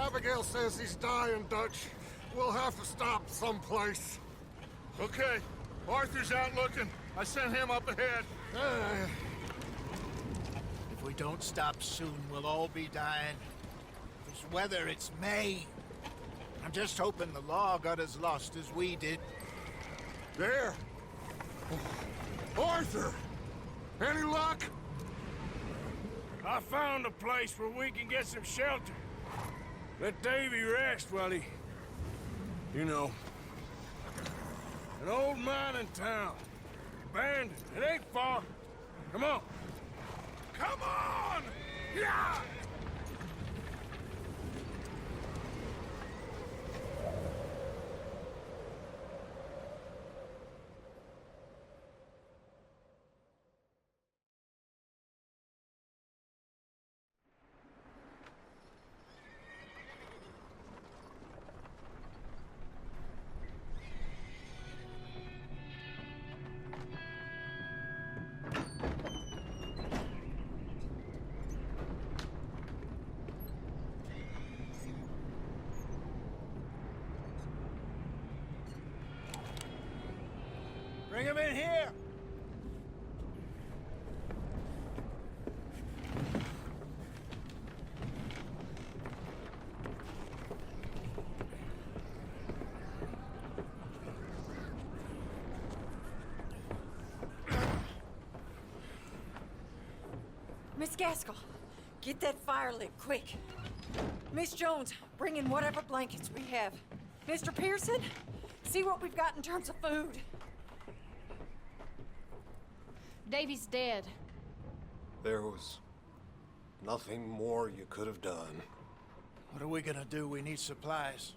Abigail says he's dying, Dutch. We'll have to stop someplace. Okay. Arthur's out looking. I sent him up ahead. If we don't stop soon, we'll all be dying. This weather, it's May. I'm just hoping the law got as lost as we did. There! Arthur! Any luck? I found a place where we can get some shelter. Let Davy rest while he... You know. An old mining town. Abandoned. It ain't far. Come on. Come on! Yeah! Bring him in here! Miss Gaskell, get that fire lit, quick. Miss Jones, bring in whatever blankets we have. Mr. Pearson, see what we've got in terms of food. Davy's dead. There was nothing more you could have done. What are we gonna do? We need supplies.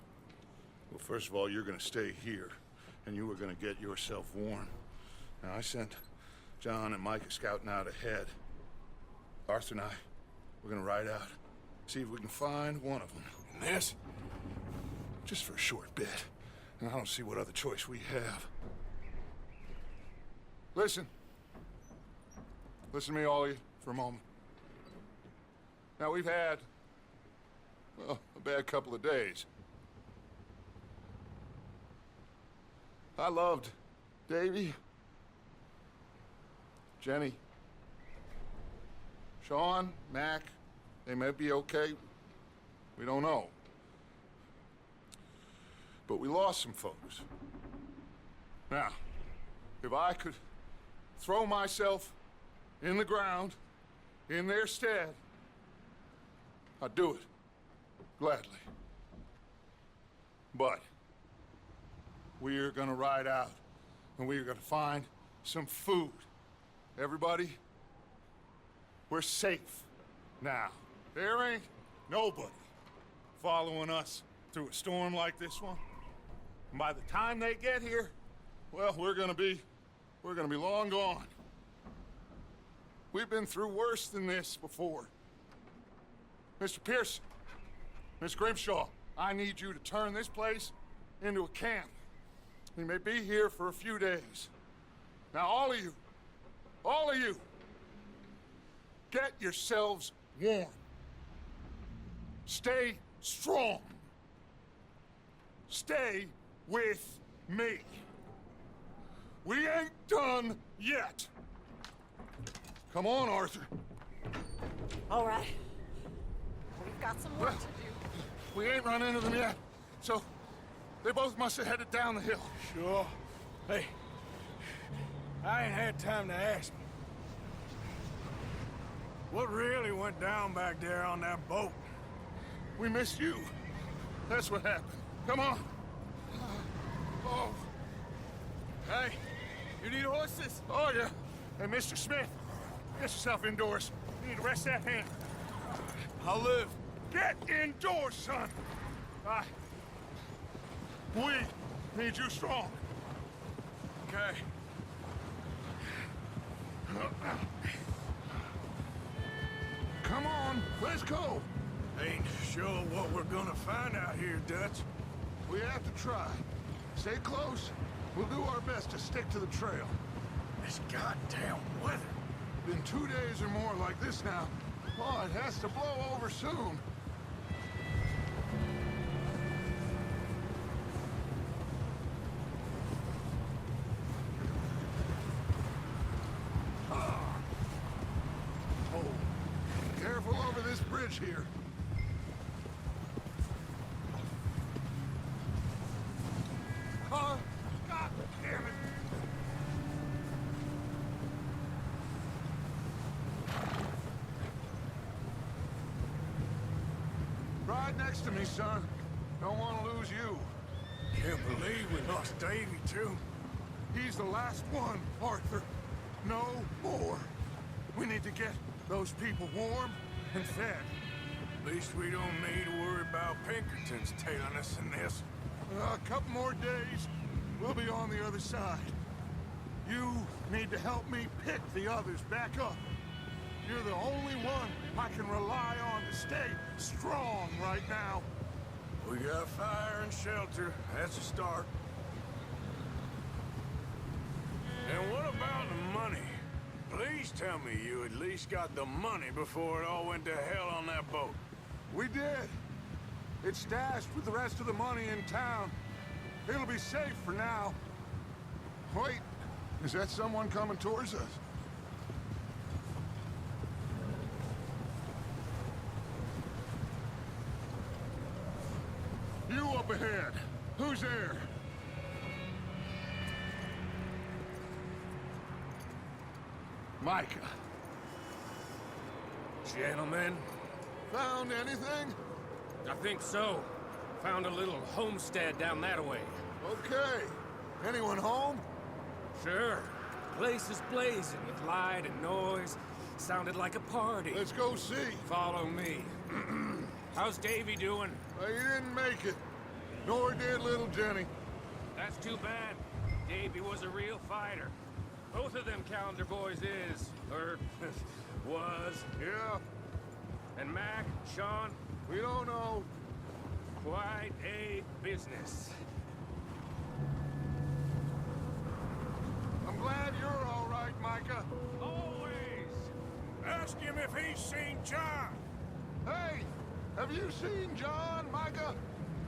Well, first of all, you're gonna stay here, and you were gonna get yourself warm. Now, I sent John and Micah scouting out ahead. Arthur and I, we're gonna ride out, see if we can find one of them. And this? Just for a short bit. And I don't see what other choice we have. Listen. Listen to me, all of you, for a moment. Now, we've had, well, a bad couple of days. I loved Davy, Jenny, Sean, Mac. They may be okay. We don't know. But we lost some folks. Now, if I could throw myself in the ground, in their stead, I'd do it, gladly. But we're gonna ride out, and we're gonna find some food. Everybody, we're safe now. There ain't nobody following us through a storm like this one. And by the time they get here, well, we're gonna be long gone. We've been through worse than this before. Mr. Pearson, Miss Grimshaw, I need you to turn this place into a camp. We may be here for a few days. Now, all of you, get yourselves warm. Stay strong. Stay with me. We ain't done yet. Come on, Arthur. All right. We've got some work to do. We ain't run into them yet, so they both must have headed down the hill. Sure. Hey, I ain't had time to ask. What really went down back there on that boat? We missed you. That's what happened. Come on. Oh. Hey, you need horses? Oh, yeah. Hey, Mr. Smith, get yourself indoors. You need to rest that hand. I'll live. Get indoors, son. We need you strong. Okay. Come on, let's go. Ain't sure what we're gonna find out here, Dutch. We have to try. Stay close. We'll do our best to stick to the trail. This goddamn weather. Been 2 days or more like this now. Oh, it has to blow over soon. much here. Huh? God damn it! Ride next to me, son. Don't want to lose you. Can't believe we lost Davy, too. He's the last one, Arthur. No more. We need to get those people warm and fed. At least we don't need to worry about Pinkertons tailing us in this. A couple more days, we'll be on the other side. You need to help me pick the others back up. You're the only one I can rely on to stay strong right now. We got fire and shelter. That's a start. And what about the money? Please tell me you at least got the money before it all went to hell on that boat. We did. It's stashed with the rest of the money in town. It'll be safe for now. Wait, is that someone coming towards us? You up ahead. Who's there? Micah. Gentlemen, Found anything? I think so. Found a little homestead down that way. Okay. Anyone home? Sure. Place is blazing with light and noise. Sounded like a party. Let's go see. Follow me. How's Davy doing? He didn't make it. Nor did little Jenny. That's too bad. Davy was a real fighter. Both of them calendar boys is, or was. Yeah, And Mac, Sean, we don't know. quite a business. I'm glad you're all right, Micah. Always. Ask him if he's seen John. Hey, have you seen John, Micah?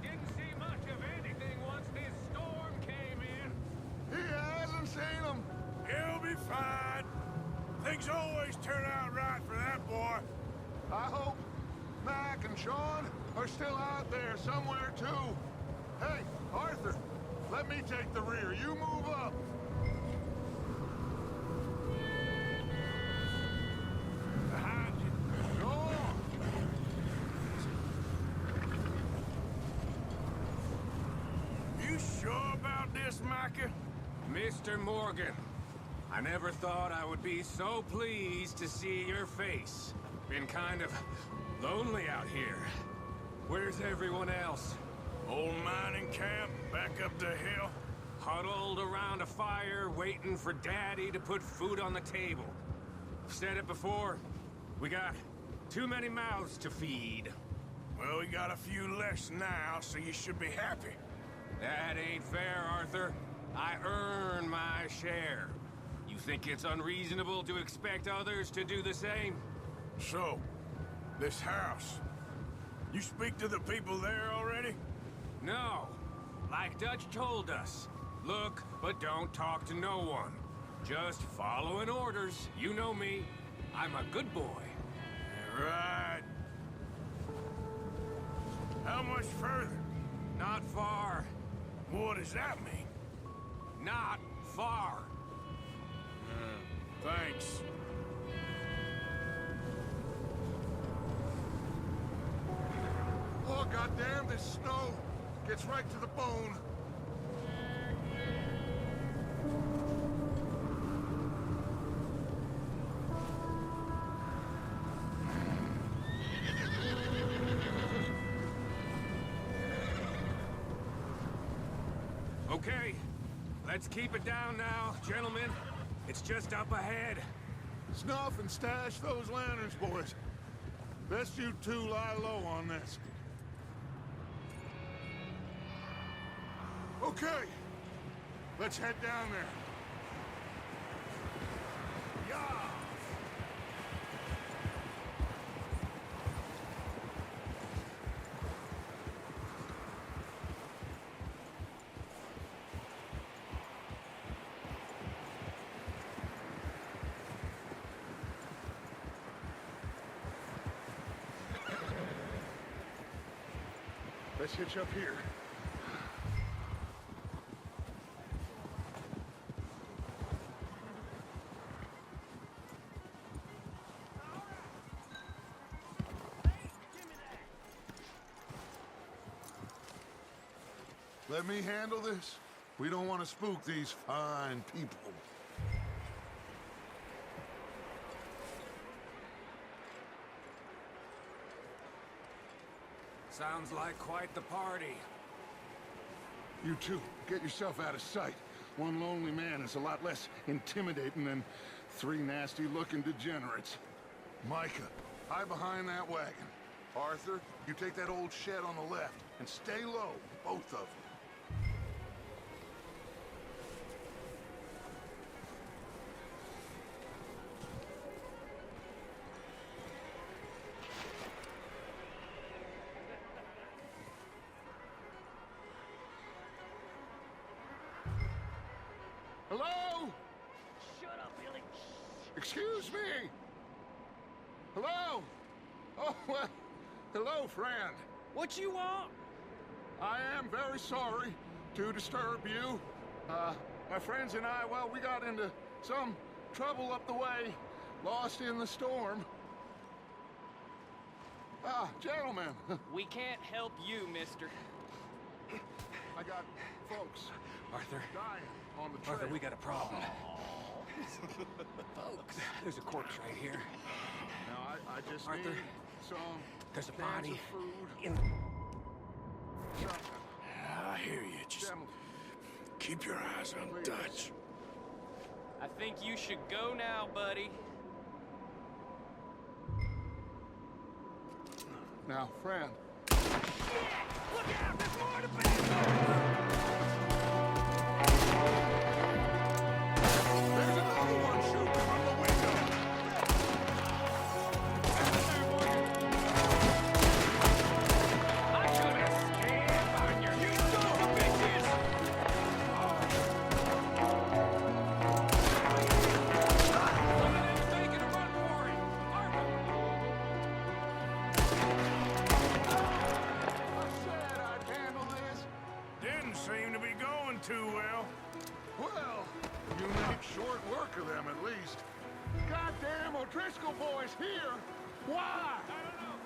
Didn't see much of anything once this storm came in. He hasn't seen him. He'll be fine. Things always turn out right for that boy. I hope Mac and Sean are still out there somewhere, too. Hey, Arthur, let me take the rear. You move up. Behind you. Go on. You sure about this, Micah? Mr. Morgan, I never thought I would be so pleased to see your face. Been kind of lonely out here. Where's everyone else? Old mining camp, back up the hill. Huddled around a fire, waiting for Daddy to put food on the table. I've said it before, we got too many mouths to feed. Well, we got a few less now, so you should be happy. That ain't fair, Arthur. I earn my share. You think it's unreasonable to expect others to do the same? So, this house. You speak to the people there already? No. Like Dutch told us. Look, but don't talk to no one. Just following orders. You know me. I'm a good boy. Right. How much further? Not far. What does that mean? Not far. Thanks. Oh, goddamn, this snow gets right to the bone. Okay. Let's keep it down now, gentlemen. It's just up ahead. Snuff and stash those lanterns, boys. Best you two lie low on this. Okay. Let's head down there. Yeah. Let's hitch up here. Let me handle this. We don't want to spook these fine people. Sounds like quite the party. You two, get yourself out of sight. One lonely man is a lot less intimidating than three nasty-looking degenerates. Micah, hide behind that wagon. Arthur, you take that old shed on the left, and stay low, both of you. Hello? Shut up, Billy. Excuse me? Hello? Oh, well, hello, friend. What you want? I am very sorry to disturb you. My friends and I, well, we got into some trouble up the way, lost in the storm. Gentlemen, We can't help you, mister. I got folks Arthur, dying on the trail. Arthur, we got a problem. Folks, there's a corpse right here. Now, I just Arthur, need some There's a cans body of food. in... Something. I hear you. Just Gentlemen, keep your eyes on Please. Dutch. I think you should go now, buddy. now, friend. Look out! There's more to bed! There's another one shooting from the window. I could have stand on your you son of a bitches! Somebody's making a run for it! Arthur! I said I'd handle this. Didn't seem to be going too well. Well, you make short work of them at least. Goddamn O'Driscoll boys here! Why? I don't know.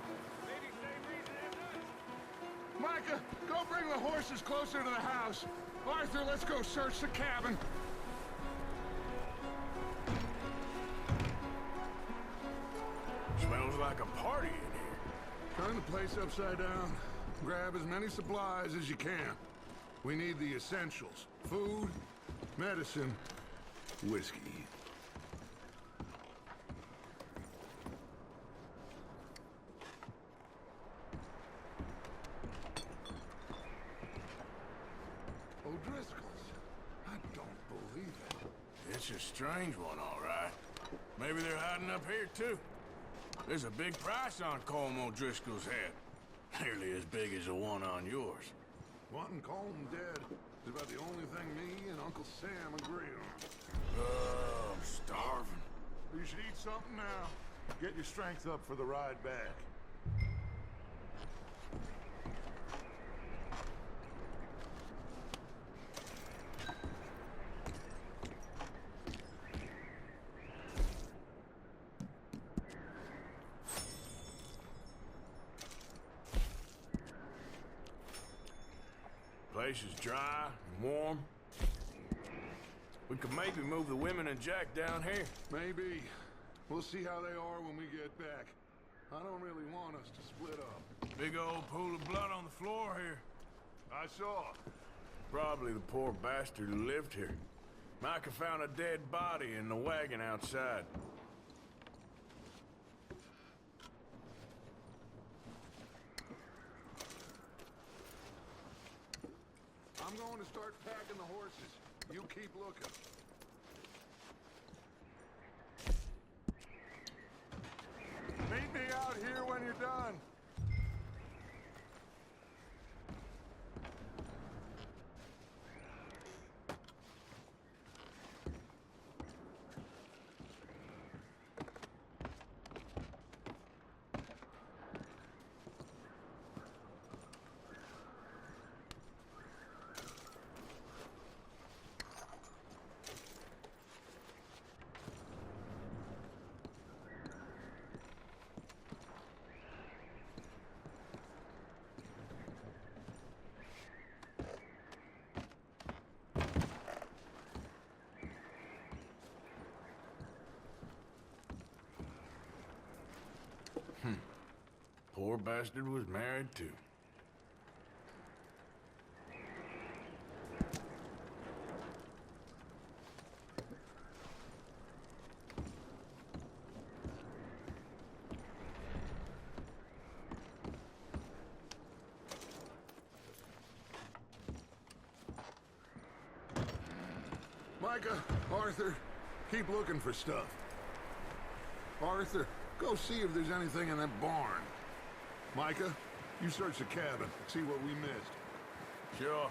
Maybe same reason as us. Micah, go bring the horses closer to the house. Arthur, let's go search the cabin. Smells like a party in here. Turn the place upside down. Grab as many supplies as you can. We need the essentials. Food, medicine, whiskey. O'Driscoll's. I don't believe it. It's a strange one, all right. Maybe they're hiding up here, too. There's a big price on Colm O'Driscoll's head. Nearly as big as the one on yours. Wanting Colm dead is about the only thing me and Uncle Sam agree on. Oh, I'm starving. You should eat something now. Get your strength up for the ride back. Place is dry and warm. We could maybe move the women and Jack down here. Maybe. We'll see how they are when we get back. I don't really want us to split up. Big old pool of blood on the floor here. I saw. Probably the poor bastard who lived here. Micah found a dead body in the wagon outside. I'm going to start packing the horses. You keep looking. Meet me out here when you're done. Poor bastard was married too. Micah, Arthur, keep looking for stuff. Arthur, go see if there's anything in that barn. Micah, you search the cabin, see what we missed. Sure.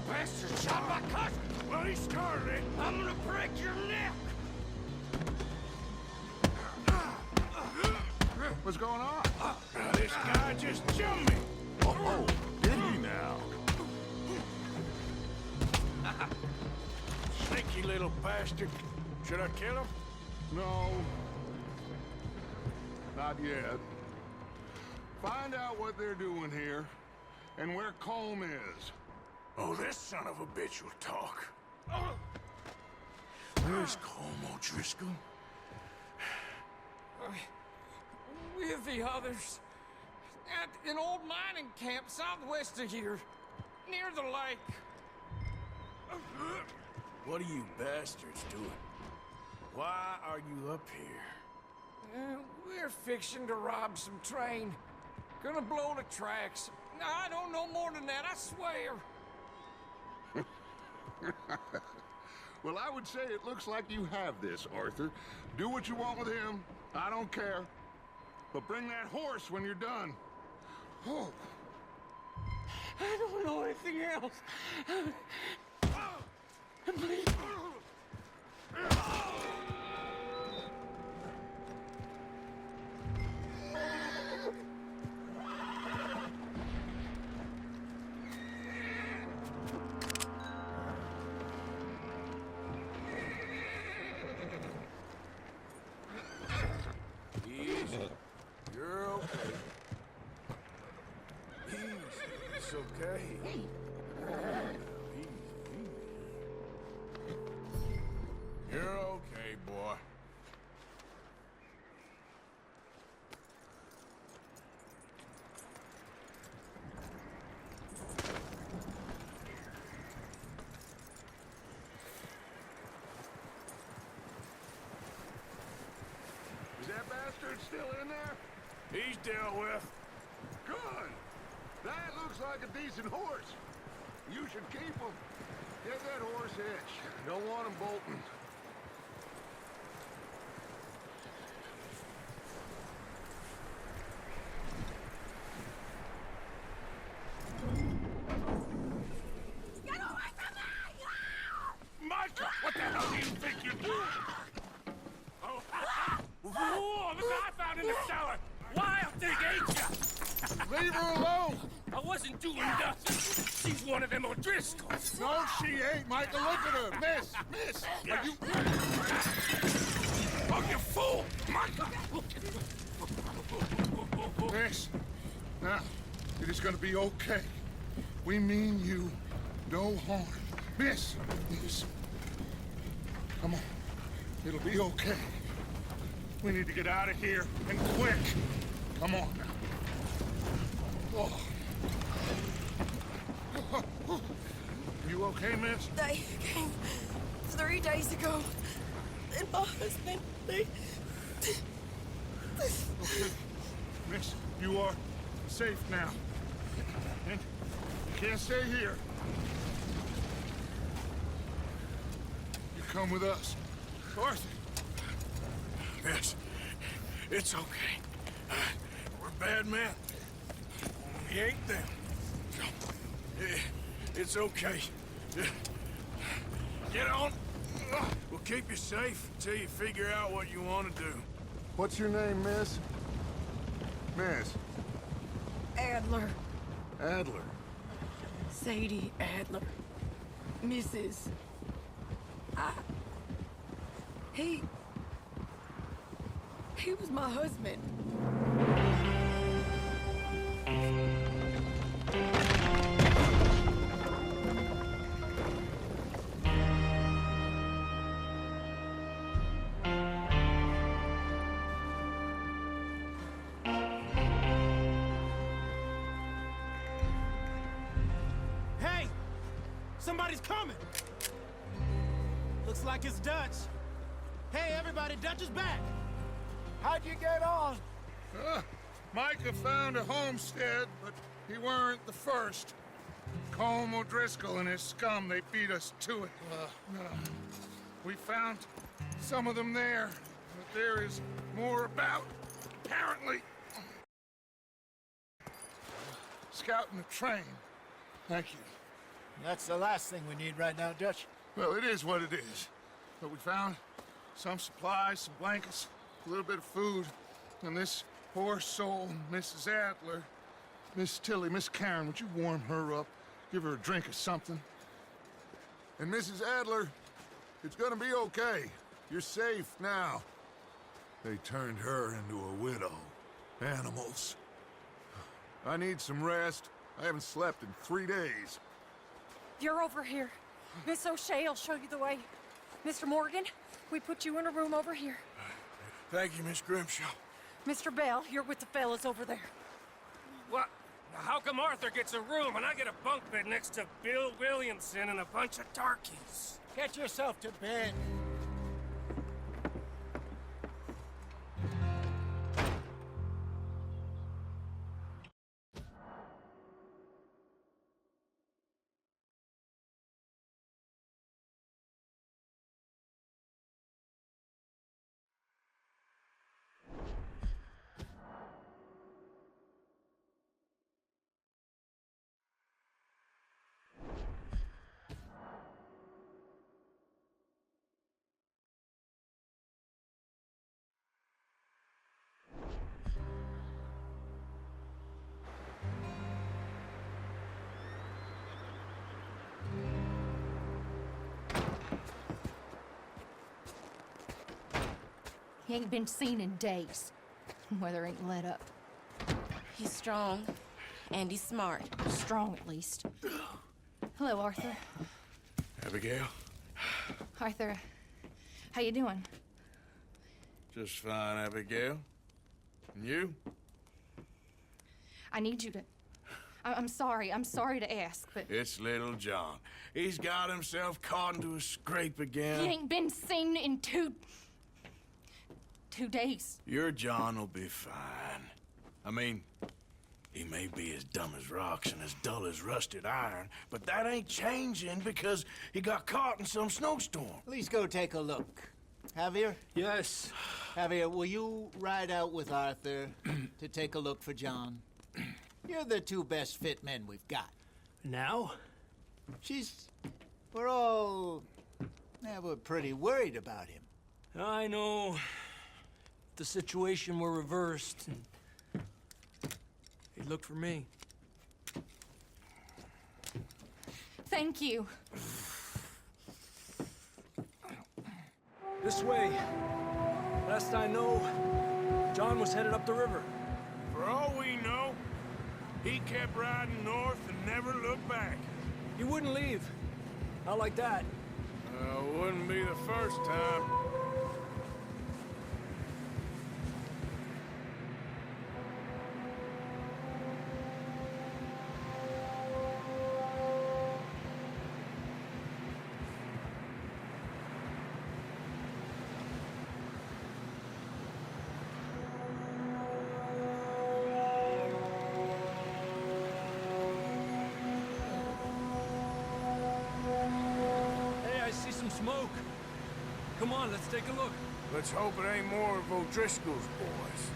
Bastard shot my cousin! Well, he started it. I'm gonna break your neck! What's going on? This guy just jumped me. Oh, did he now? Sneaky little bastard. Should I kill him? No. Not yet. Find out what they're doing here, and where Colm is. Oh, this son of a bitch will talk. Where's Colm O'Driscoll? With the others. At an old mining camp southwest of here. Near the lake. What are you bastards doing? Why are you up here? We're fixing to rob some train. Gonna blow the tracks. I don't know more than that, I swear. Well, I would say it looks like you have this, Arthur. Do what you want with him. I don't care. But bring that horse when you're done. Oh. I don't know anything else. Please. Easy. You're okay. Easy. It's okay. Easy. You're okay, boy. Is that bastard still in there? He's dealt with. Good. That looks like a decent horse. You should keep him. Get that horse hitched. Don't want him bolting. Micah, what the hell do you think you're doing? Oh, whoa, look what I found in the cellar. Wild thing, ain't ya? Leave her alone! I wasn't doing nothing. She's one of them O'Driscolls. No, she ain't, Michael. Look at her. Miss! Miss! Are you... Oh, you fool! Micah! Miss, now, it is gonna be okay. We mean you no harm. Miss! Miss. Come on. It'll be okay. We need to get out of here, and quick. Come on now. Oh. You okay, miss? They came 3 days ago. And my husband, they... Okay. Miss, you are safe now. And you can't stay here. You come with us. Arthur. Miss, it's okay. We're bad men. We ain't them. It's okay. Get on. We'll keep you safe until you figure out what you want to do. What's your name, miss? Miss. Adler. Adler. Sadie Adler. Mrs. He was my husband. Hey! Somebody's coming! Looks like it's Dutch. Hey, everybody, Dutch is back! How'd you get on? Micah found a homestead, but he weren't the first. Colm O'Driscoll and his scum, they beat us to it. We found some of them there, but there is more about, apparently. Scouting the train. Thank you. That's the last thing we need right now, Dutch. Well, it is what it is. But we found some supplies, some blankets, a little bit of food, and this poor soul, Mrs. Adler, Miss Tilly, Miss Karen, would you warm her up? Give her a drink or something? And Mrs. Adler, it's gonna be okay. You're safe now. They turned her into a widow. Animals. I need some rest. I haven't slept in 3 days. You're over here. Miss O'Shea will show you the way. Mr. Morgan, we put you in a room over here. Thank you, Miss Grimshaw. Mr. Bell, you're with the fellas over there. What? How come Arthur gets a room and I get a bunk bed next to Bill Williamson and a bunch of darkies? Get yourself to bed. He ain't been seen in days. Weather ain't let up. He's strong, and he's smart. Strong, at least. Hello, Arthur. Abigail? Arthur, how you doing? Just fine, Abigail. And you? I need you to... I'm sorry to ask, but... It's little John. He's got himself caught into a scrape again. He ain't been seen in two days. Your John will be fine. I mean, he may be as dumb as rocks and as dull as rusted iron, but that ain't changing because he got caught in some snowstorm. Please go take a look. Javier? Yes. Javier, will you ride out with Arthur to take a look for John? You're the two best fit men we've got. Now? We're pretty worried about him. I know. If the situation were reversed, and he'd look for me. Thank you. This way. Last I know, John was headed up the river. For all we know, he kept riding north and never looked back. He wouldn't leave. Not like that. Wouldn't be the first time. Smoke. Come on, let's take a look. Let's hope it ain't more of O'Driscoll's boys.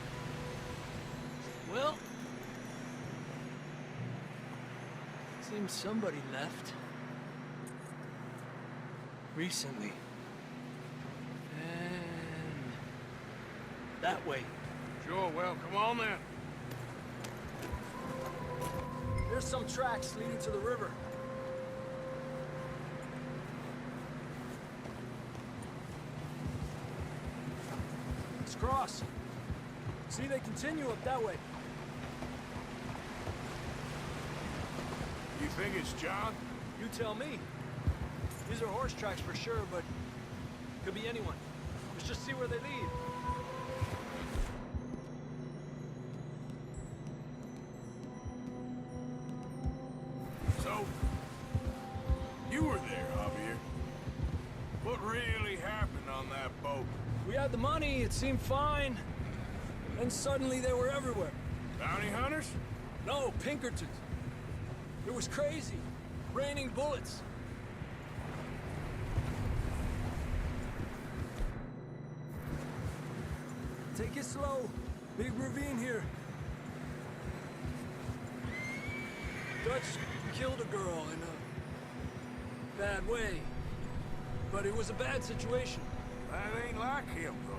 Well, seems somebody left. Recently. And that way. Sure, well, come on then. are some tracks leading to the river. Let's cross. See, they continue up that way. You think it's John? You tell me. These are horse tracks for sure, but could be anyone. Let's just see where they lead. So, you were there, Javier. What really happened on that boat? We had the money, it seemed fine. Then suddenly they were everywhere. Bounty hunters? No, Pinkertons. It was crazy. Raining bullets. Take it slow. Big ravine here. Dutch killed a girl in a bad way. But it was a bad situation. That ain't like him, though.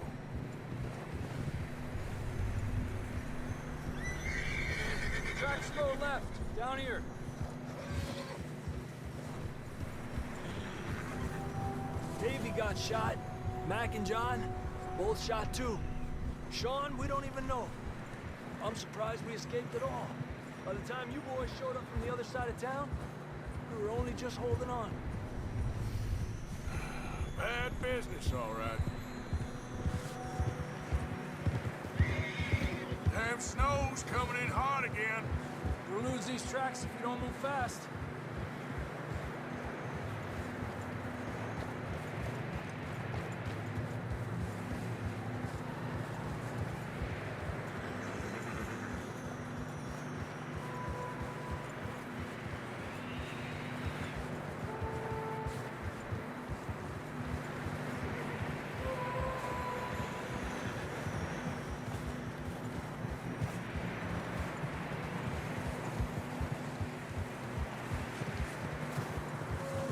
Tracks go left, down here. Davey got shot. Mac and John, both shot too. Sean, we don't even know. I'm surprised we escaped at all. By the time you boys showed up from the other side of town, we were only just holding on. Bad business, all right. Damn snow's coming in hard again. We'll lose these tracks if we don't move fast.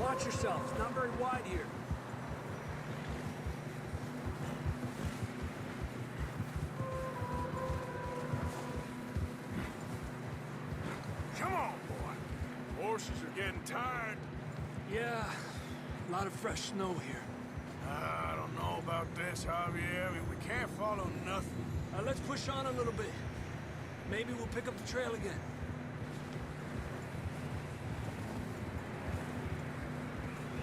Watch yourself. It's not very wide here. Come on, boy. Horses are getting tired. Yeah, a lot of fresh snow here. I don't know about this, Javier. I mean, we can't follow nothing. Let's push on a little bit. Maybe we'll pick up the trail again.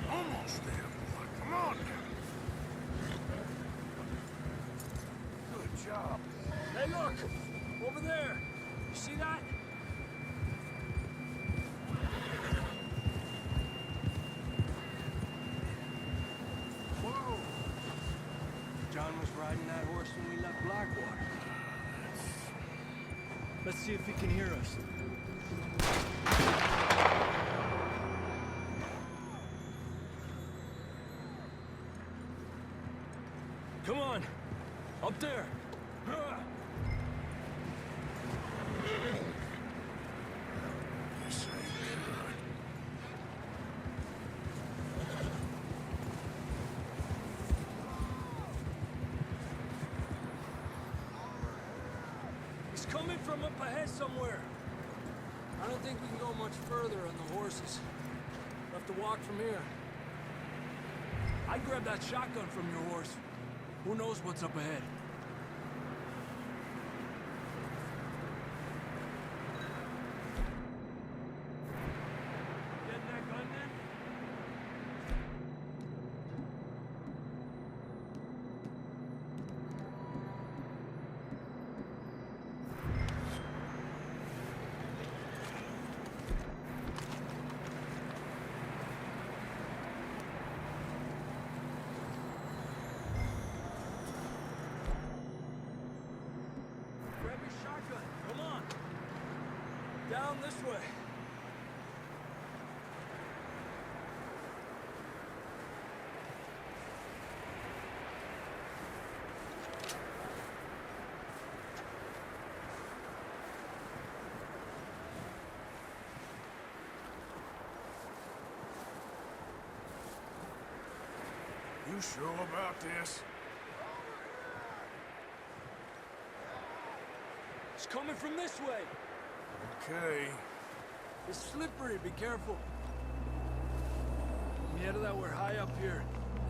Almost there, boy. Come on now. Good job. Hey, look! Over there. You see that? Whoa. John was riding that horse when we left Blackwater. Let's see if he can hear us. Come on! Up there! This ain't good. He's coming from up ahead somewhere. I don't think we can go much further on the horses. We'll have to walk from here. I grabbed that shotgun from your horse. Who knows what's up ahead? Getting that gun then? Grab your shotgun. Come on. Down this way. You sure about this? It's coming from this way. Okay. It's slippery, be careful. Yeah, that we're high up here.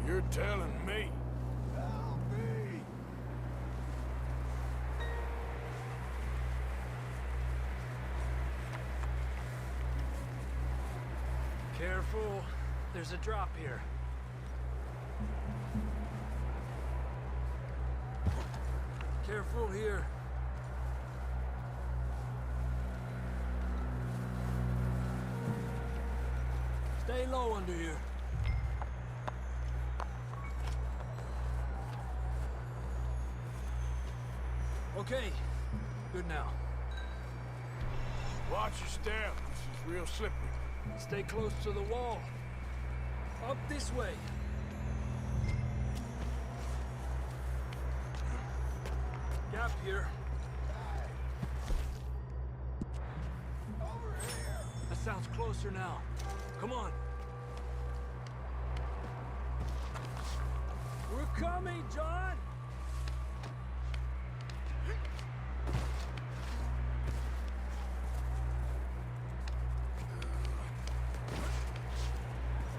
You're telling me. Help me! Careful. There's a drop here. Careful here. Stay low under here. Okay. Good now. Watch your step. This is real slippery. Stay close to the wall. Up this way. Gap here. Over here! That sounds closer now. Come on. We're coming, John!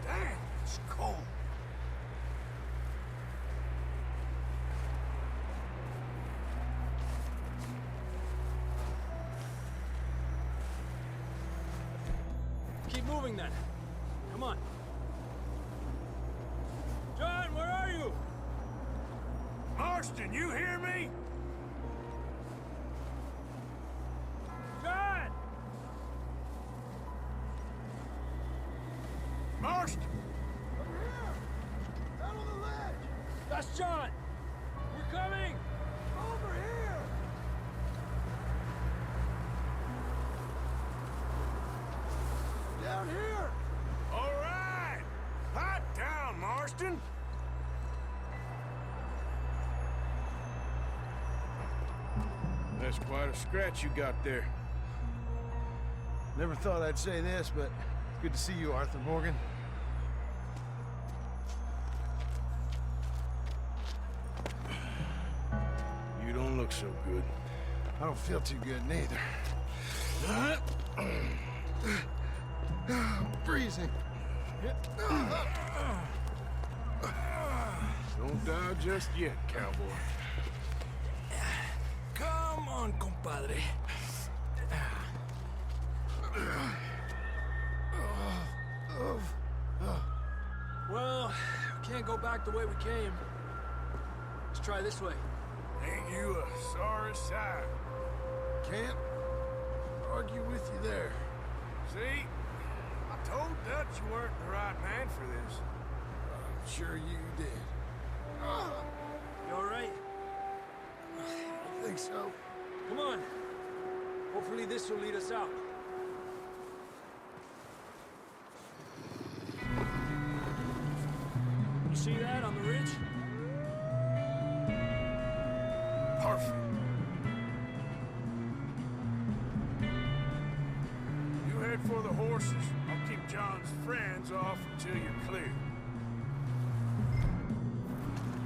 Damn, it's cold. Keep moving then. Come on. John, where are you? Marston, you hear me? John! Marston! Over here! Out on the ledge! That's John! We're coming! Over here! Down here! All right! Pipe down, Marston! That's quite a scratch you got there. Never thought I'd say this, but it's good to see you, Arthur Morgan. You don't look so good. I don't feel too good neither. I'm freezing. Don't die just yet, cowboy. Come on, compadre. Well, we can't go back the way we came. Let's try this way. Ain't you a sorry sight? Can't argue with you there. See? I told Dutch you weren't the right man for this. I'm sure you did. You all right? I think so. Come on. Hopefully this will lead us out. You see that on the ridge? Perfect. You head for the horses. I'll keep John's friends off until you're clear.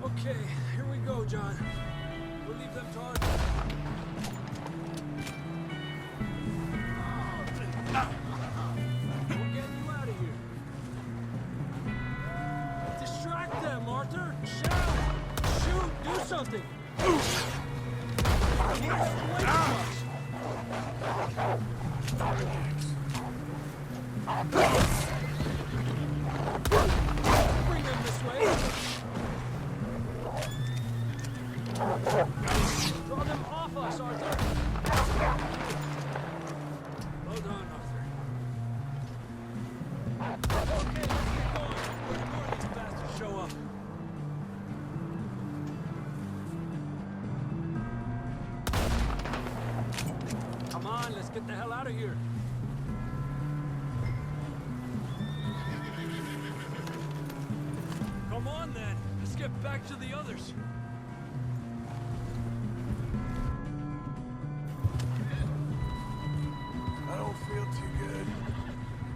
Okay, here we go, John. We'll leave them to us. We'll get you out of here. Distract them, Arthur. Shout! Shoot! Do something! Keep away from us. Bring them this way. Draw them off us, Arthur! Well done, Arthur. Okay, let's get going before these bastards show up. Come on, let's get the hell out of here. Come on, then. Let's get back to the others. I don't feel too good.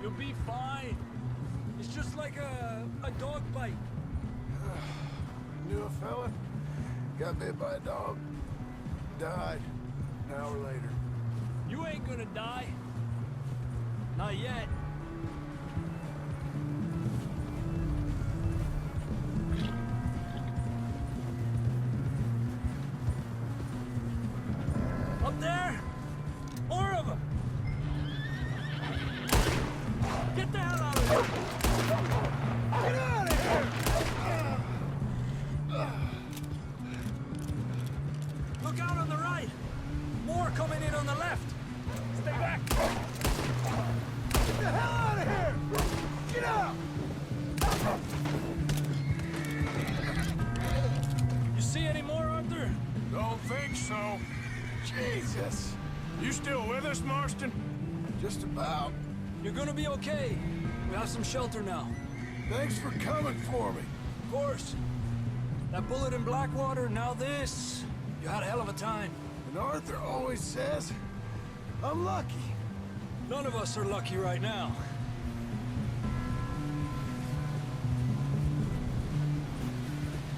You'll be fine. It's just like a dog bite. Knew a fella, got bit by a dog, died an hour later. You ain't gonna die. Not yet. Up there? More of them! Get the hell out of here! Get out of here! Look out on the right! More coming in on the left! Stay back! Get the hell out of here! Get out! You see any more, Arthur? Don't think so. Jesus. You still with us, Marston? Just about. You're gonna be okay. We have some shelter now. Thanks for coming for me. Of course. That bullet in Blackwater, now this. You had a hell of a time. And Arthur always says, I'm lucky. None of us are lucky right now.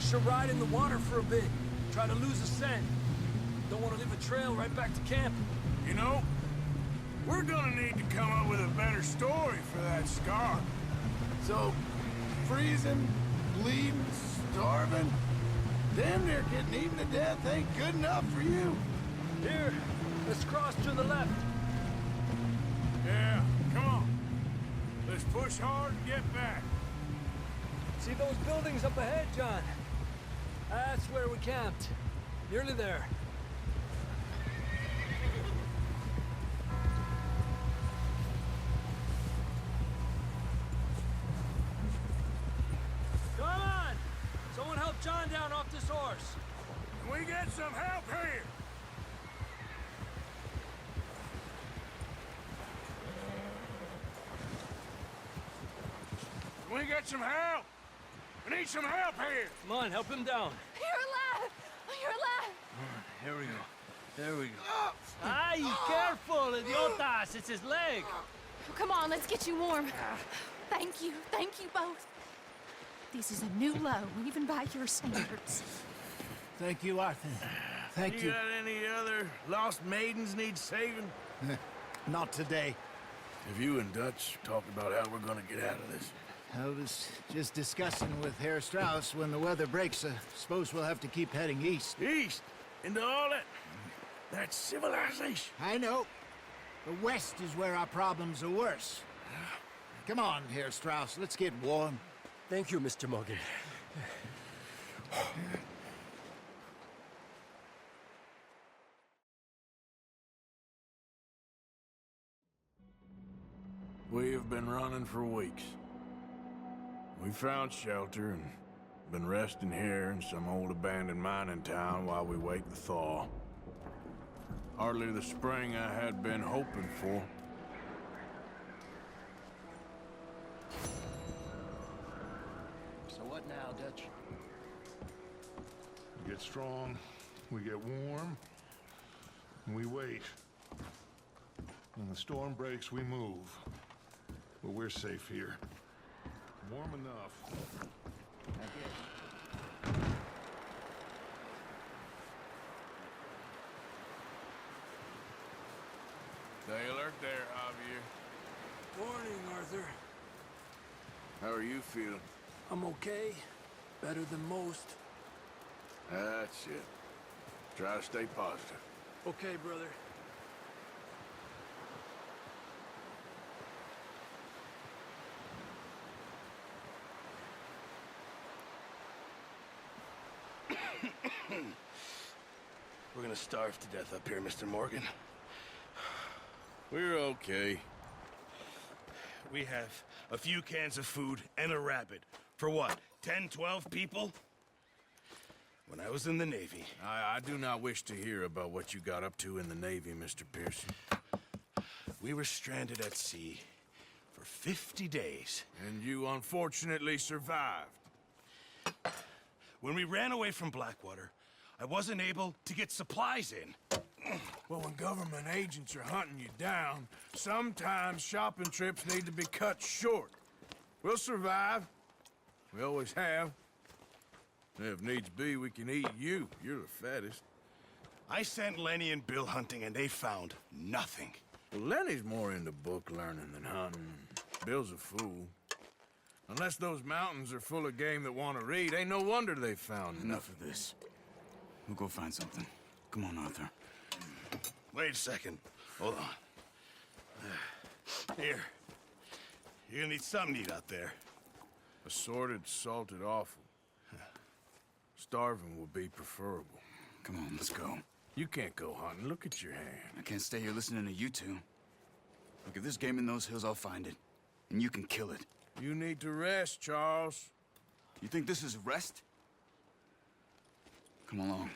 Should ride in the water for a bit. Try to lose the scent. Don't want to leave a trail right back to camp. You know, we're gonna need to come up with a better story for that scar. So, freezing, bleeding, starving, damn near getting eaten to death ain't good enough for you. Here, let's cross to the left. Yeah, come on. Let's push hard and get back. See those buildings up ahead, John? That's where we camped. Nearly there. Come on! Someone help John down off this horse. Can we get some help here? Can we get some help? We need some help here. Come on, help him down. You're alive! You're alive! Here we go. There we go. Ay, careful, idiotas! It's his leg. Come on, let's get you warm. Thank you both. This is a new low, even by your standards. Thank you, Arthur. Thank you. Got any other lost maidens need saving? Not today. Have you and Dutch talked about how we're gonna get out of this? I was just discussing with Herr Strauss when the weather breaks. I suppose we'll have to keep heading east. East? Into all that civilization? I know. The west is where our problems are worse. Come on, Herr Strauss, let's get warm. Thank you, Mr. Morgan. We have been running for weeks. We found shelter and been resting here in some old abandoned mining town while we wait the thaw. Hardly the spring I had been hoping for. So what now, Dutch? We get strong, we get warm, and we wait. When the storm breaks, we move. But we're safe here. Warm enough. I guess. Stay alert there, Javier. Morning, Arthur. How are you feeling? I'm okay. Better than most. That's it. Try to stay positive. Okay, brother. We're gonna starve to death up here, Mr. Morgan. We're okay. We have a few cans of food and a rabbit. For what, 10, 12 people? When I was in the Navy... I do not wish to hear about what you got up to in the Navy, Mr. Pearson. We were stranded at sea for 50 days. And you unfortunately survived. When we ran away from Blackwater, I wasn't able to get supplies in. Well, when government agents are hunting you down, sometimes shopping trips need to be cut short. We'll survive. We always have. If needs be, we can eat you. You're the fattest. I sent Lenny and Bill hunting, and they found nothing. Well, Lenny's more into book learning than hunting. Bill's a fool. Unless those mountains are full of game that want to read, ain't no wonder they found Enough of this. We'll go find something. Come on, Arthur. Wait a second. Hold on. Here. You're gonna need something to eat out there. Assorted, salted offal. Starving would be preferable. Come on, let's go. You can't go hunting. Look at your hand. I can't stay here listening to you two. Look, if there's game in those hills, I'll find it. And you can kill it. You need to rest, Charles. You think this is rest? Come along.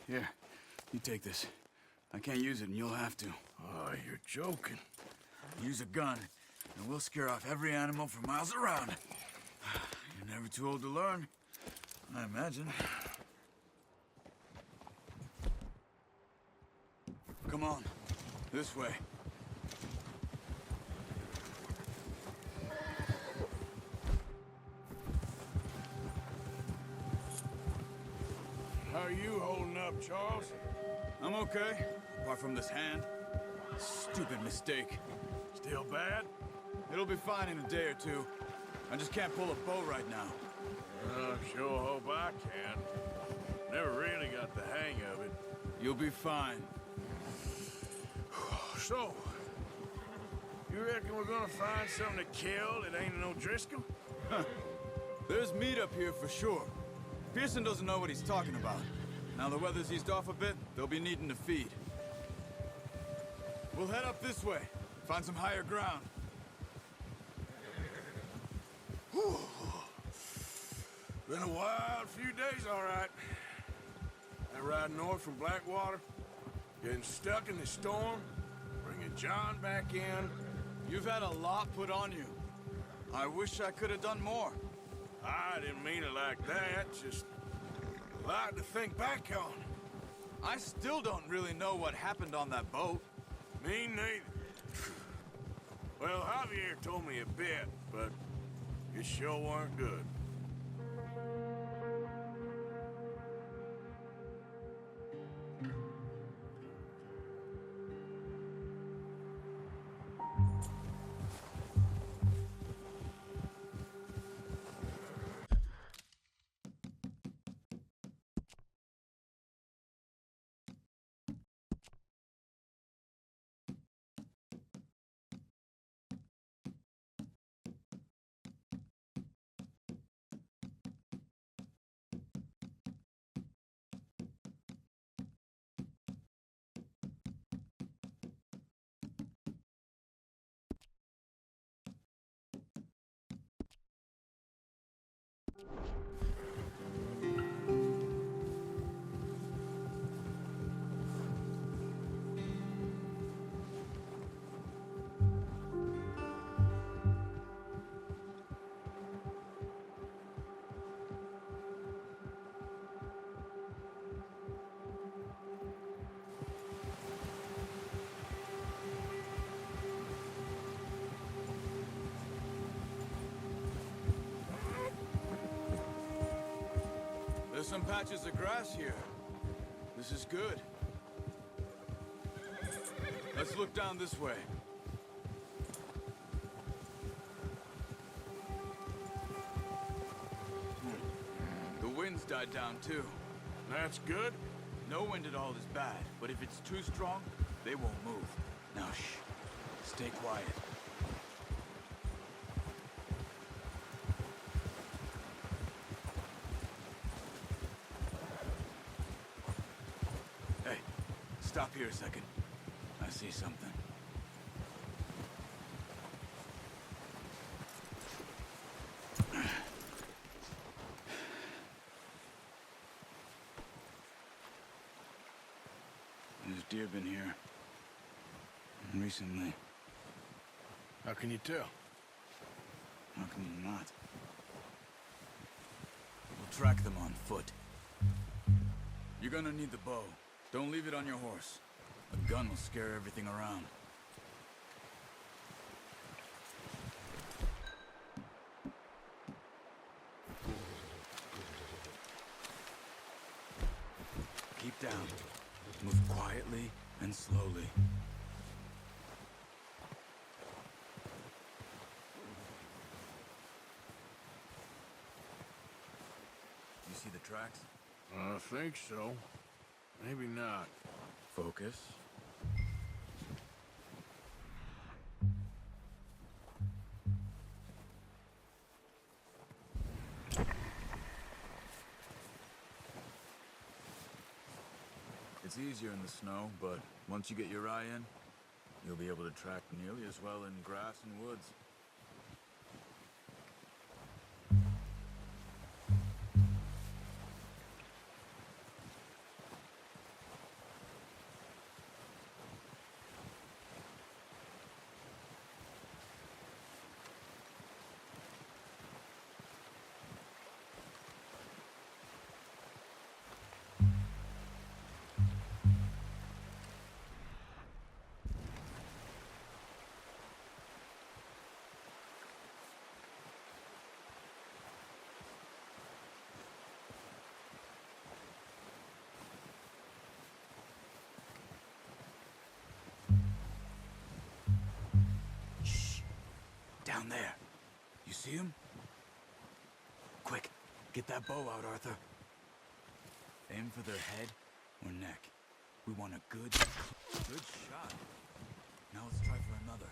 Here, you take this. I can't use it, and you'll have to. Oh, you're joking. Use a gun, and we'll scare off every animal for miles around. You're never too old to learn, I imagine. Come on, this way. How are you holding up, Charles? I'm okay, apart from this hand. Stupid mistake. Still bad? It'll be fine in a day or two. I just can't pull a bow right now. Sure hope I can. Never really got the hang of it. You'll be fine. So, you reckon we're gonna find something to kill that ain't no Driscoll? Huh. There's meat up here for sure. Pearson doesn't know what he's talking about. Now the weather's eased off a bit, they'll be needing to feed. We'll head up this way, find some higher ground. Whew. Been a wild few days, all right. That ride north from Blackwater, getting stuck in the storm, bringing John back in. You've had a lot put on you. I wish I could have done more. I didn't mean it like that, just a lot to think back on. I still don't really know what happened on that boat. Me neither. Well, Javier told me a bit, but it sure weren't good. There's some patches of grass here. This is good. Let's look down this way. The wind's died down too. That's good. No wind at all is bad, but if it's too strong, they won't move. Now shh. Stay quiet. Hey, stop here a second. I see something. There's deer been here. Recently. How can you tell? How can you not? We'll track them on foot. You're gonna need the bow. Don't leave it on your horse. A gun will scare everything around. down. Move quietly and slowly. You see the tracks? I think so. Maybe not. Focus. It's easier in the snow, but once you get your eye in, you'll be able to track nearly as well in grass and woods. Down there. You see him? Quick, get that bow out, Arthur. Aim for their head or neck. We want a good shot. Now let's try for another.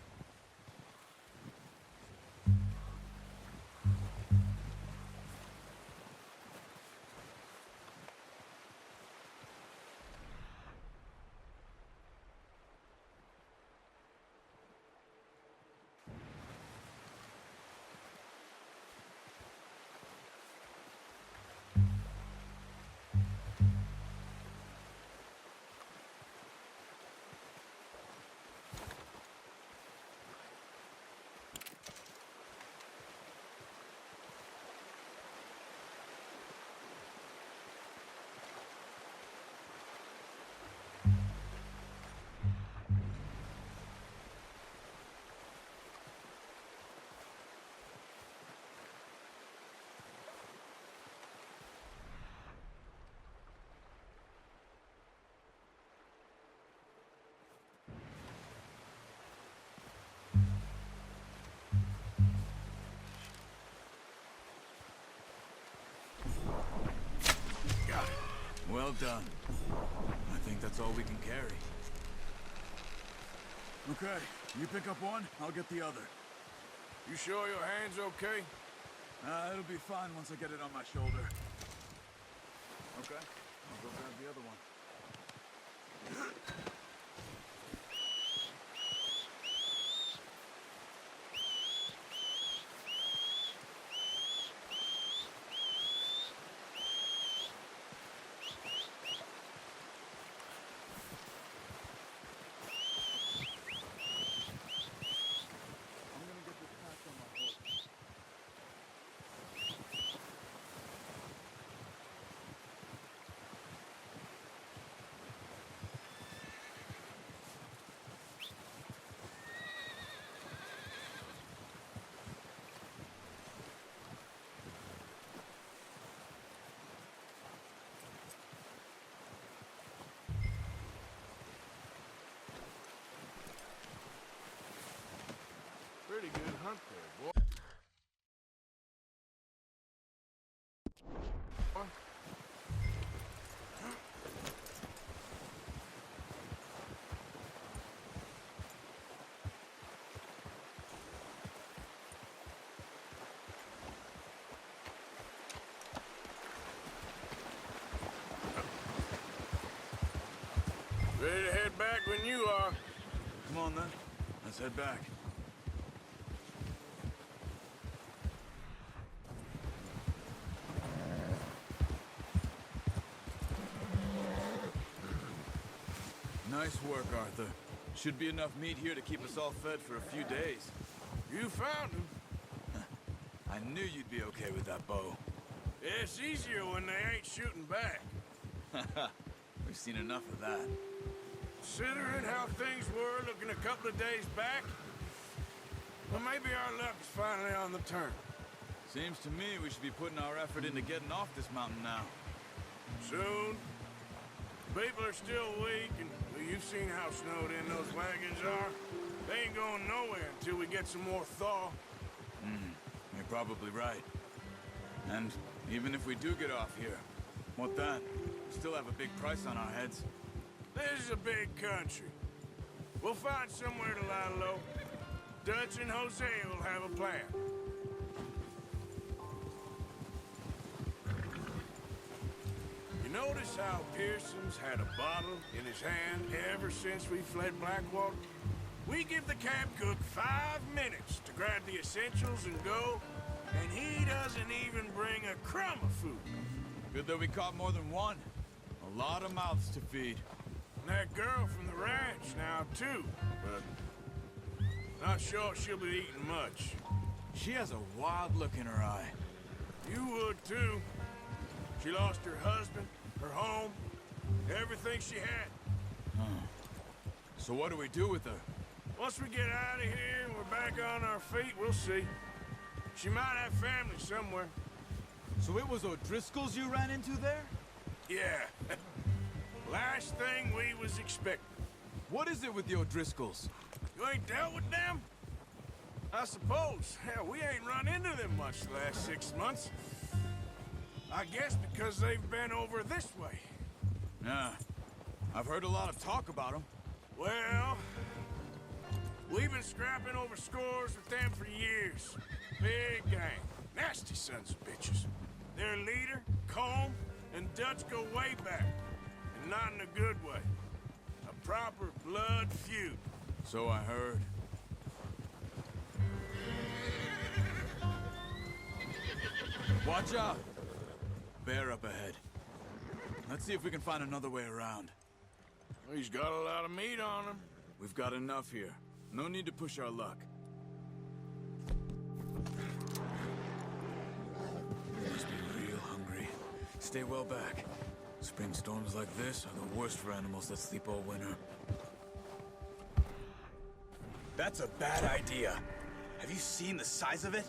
Well done. I think that's all we can carry. Okay, you pick up one, I'll get the other. You sure your hand's okay? It'll be fine once I get it on my shoulder. Okay, I'll go grab the other one. Pretty good hunt there, boy. Ready to head back when you are. Come on then, let's head back. Nice work, Arthur. Should be enough meat here to keep us all fed for a few days. You found him. I knew you'd be okay with that bow. It's easier when they ain't shooting back. We've seen enough of that. Considering how things were looking a couple of days back, well, maybe our luck is finally on the turn. Seems to me we should be putting our effort into getting off this mountain now. Soon. People are still weak, and well, you've seen how snowed in those wagons are. They ain't going nowhere until we get some more thaw. You're probably right. And even if we do get off here, what then? We still have a big price on our heads. This is a big country. We'll find somewhere to lie low. Dutch and Hosea will have a plan. You notice how Pearson's had a bottle in his hand ever since we fled Blackwater? We give the camp cook 5 minutes to grab the essentials and go, and he doesn't even bring a crumb of food. Good that we caught more than one. A lot of mouths to feed. And that girl from the ranch now, too, but not sure she'll be eating much. She has a wild look in her eye. You would, too. She lost her husband, her home, everything she had. So what do we do with her? Once we get out of here and we're back on our feet, we'll see. She might have family somewhere. So it was O'Driscoll's you ran into there? Yeah. Last thing we was expecting. What is it with the O'Driscolls? You ain't dealt with them? I suppose. Hell, we ain't run into them much the last 6 months. I guess because they've been over this way. Yeah. I've heard a lot of talk about them. Well, we've been scrapping over scores with them for years. Big gang. Nasty sons of bitches. Their leader, Combe, and Dutch go way back. And not in a good way. A proper blood feud. So I heard. Watch out! Bear up ahead. Let's see if we can find another way around. Well, he's got a lot of meat on him. We've got enough here. No need to push our luck. Must be real hungry. Stay well back. Spring storms like this are the worst for animals that sleep all winter. That's a bad idea. Have you seen the size of it?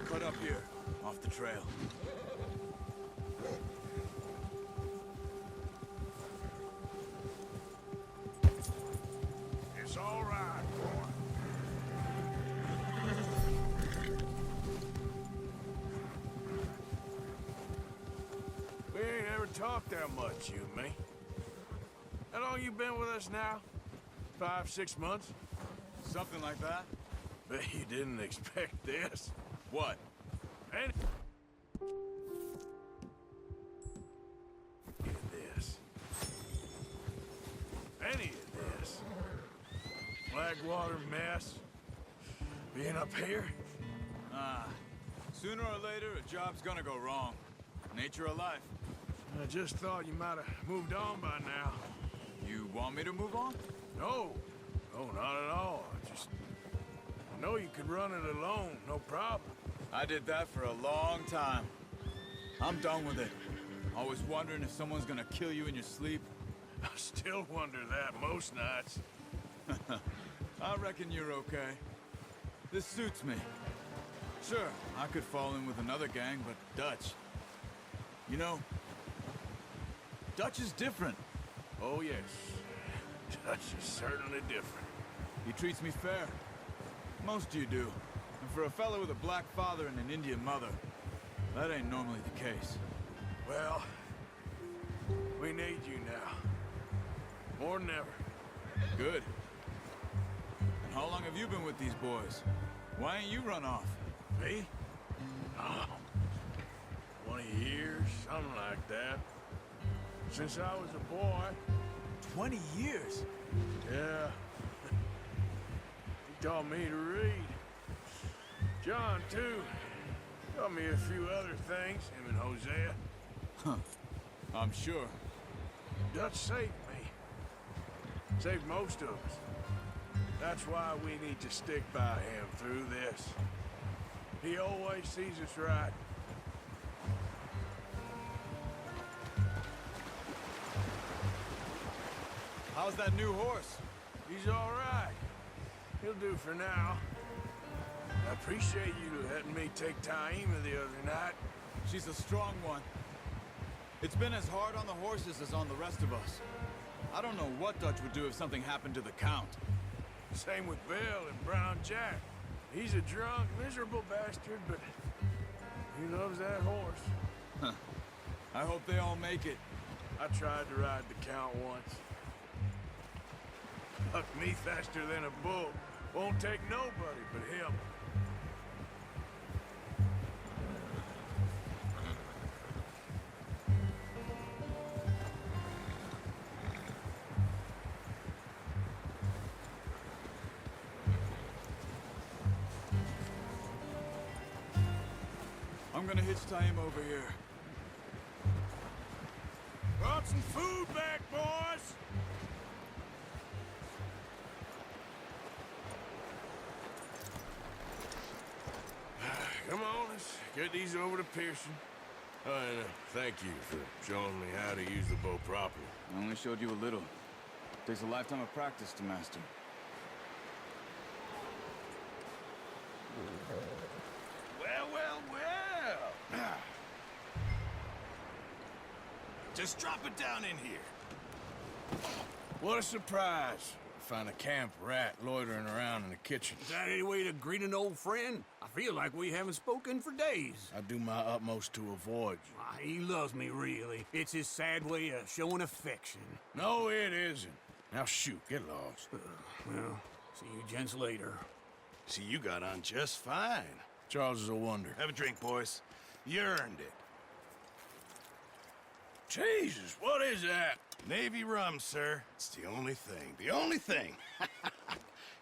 Cut up here, off the trail. It's all right, boy. We ain't ever talked that much, you and me. How long you been with us now? 5, 6 months? Something like that? Bet you didn't expect this. What? Any of this. Any of this. Blackwater mess. Being up here. Sooner or later, a job's gonna go wrong. Nature of life. I just thought you might have moved on by now. You want me to move on? No. No, not at all. I know you could run it alone, no problem. I did that for a long time. I'm done with it. Always wondering if someone's gonna kill you in your sleep. I still wonder that most nights. I reckon you're okay. This suits me. Sure, I could fall in with another gang, but Dutch... You know, Dutch is different. Oh, yes. Dutch is certainly different. He treats me fair. Most of you do. And for a fellow with a black father and an Indian mother, that ain't normally the case. Well, we need you now. More than ever. Good. And how long have you been with these boys? Why ain't you run off? Me? Oh, 20 years, something like that. Since I was a boy. 20 years? Yeah. He taught me to read. John, too. Taught me a few other things, him and Hosea. Huh. I'm sure. Dutch saved me. Saved most of us. That's why we need to stick by him through this. He always sees us right. How How's that new horse? He's all right. He'll do for now. I appreciate you letting me take Taima the other night. She's a strong one. It's been as hard on the horses as on the rest of us. I don't know what Dutch would do if something happened to the Count. Same with Bill and Brown Jack. He's a drunk, miserable bastard, but he loves that horse. Huh. I hope they all make it. I tried to ride the Count once. Bucked me faster than a bull. Won't take nobody but him. I'm gonna hitch Taima over here. Brought some food back, boys! Come on, let's get these over to Pearson. Oh, and thank you for showing me how to use the bow properly. I only showed you a little. Takes a lifetime of practice to master. Well, well, well! Just drop it down in here. What a surprise. Find a camp rat loitering around in the kitchen. Is that any way to greet an old friend? I feel like we haven't spoken for days. I do my utmost to avoid you. Why, he loves me, really. It's his sad way of showing affection. No, it isn't. Now shoot, get lost. Well, see you gents later. See, you got on just fine. Charles is a wonder. Have a drink, boys. You earned it. Jesus, what is that? Navy rum, sir. It's the only thing. The only thing.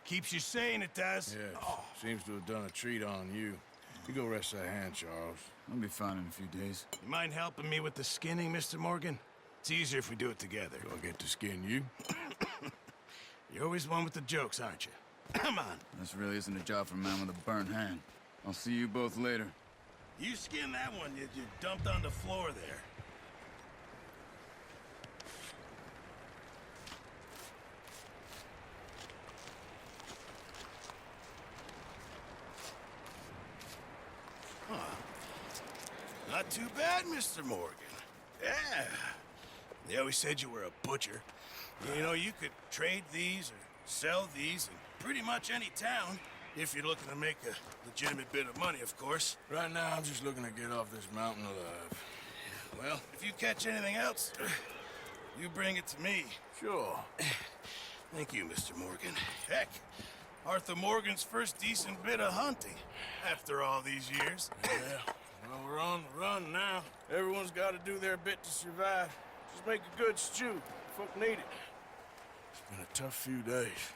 Keeps you sane, it does. Yes. Seems to have done a treat on you. You go rest that hand, Charles. I'll be fine in a few days. You mind helping me with the skinning, Mr. Morgan? It's easier if we do it together. Do I get to skin you? You're always one with the jokes, aren't you? Come on. This really isn't a job for a man with a burnt hand. I'll see you both later. You skin that one you dumped on the floor there. Huh. Not too bad, Mr. Morgan. Yeah. They always said you were a butcher. You know, you could trade these or sell these in pretty much any town, if you're looking to make a legitimate bit of money, of course. Right now, I'm just looking to get off this mountain alive. Well, if you catch anything else, you bring it to me. Sure. Thank you, Mr. Morgan. Heck, Arthur Morgan's first decent bit of hunting after all these years. Yeah, well, we're on the run now. Everyone's got to do their bit to survive. Just make a good stew. Folk need it. It's been a tough few days.